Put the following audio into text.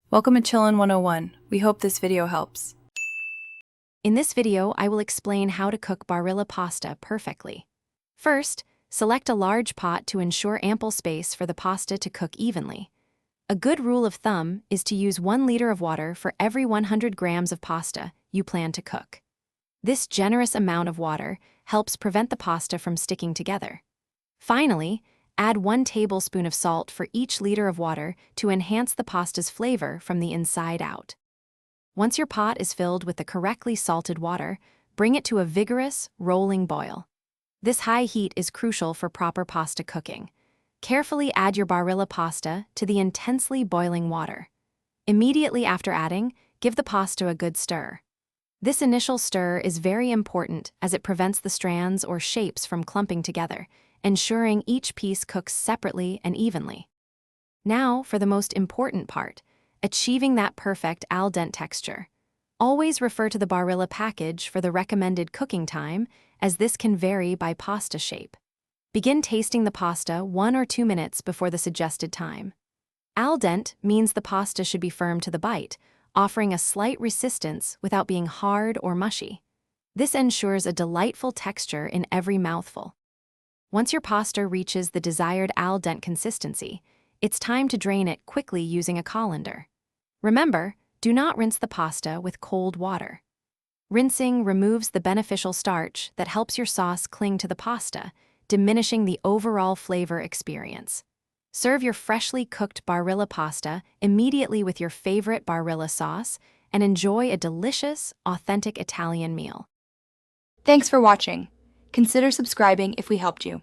Welcome to Chillin' 101. We hope this video helps. In this video, I will explain how to cook Barilla pasta perfectly. First, select a large pot to ensure ample space for the pasta to cook evenly. A good rule of thumb is to use 1 liter of water for every 100 grams of pasta you plan to cook. This generous amount of water helps prevent the pasta from sticking together. Finally, add 1 tablespoon of salt for each liter of water to enhance the pasta's flavor from the inside out. Once your pot is filled with the correctly salted water, bring it to a vigorous, rolling boil. This high heat is crucial for proper pasta cooking. Carefully add your Barilla pasta to the intensely boiling water. Immediately after adding, give the pasta a good stir. This initial stir is very important as it prevents the strands or shapes from clumping together, ensuring each piece cooks separately and evenly. Now for the most important part, achieving that perfect al dente texture. Always refer to the Barilla package for the recommended cooking time, as this can vary by pasta shape. Begin tasting the pasta 1 or 2 minutes before the suggested time. Al dente means the pasta should be firm to the bite, offering a slight resistance without being hard or mushy. This ensures a delightful texture in every mouthful. Once your pasta reaches the desired al dente consistency, it's time to drain it quickly using a colander. Remember, do not rinse the pasta with cold water. Rinsing removes the beneficial starch that helps your sauce cling to the pasta, diminishing the overall flavor experience. Serve your freshly cooked Barilla pasta immediately with your favorite Barilla sauce and enjoy a delicious, authentic Italian meal. Thanks for watching. Consider subscribing if we helped you.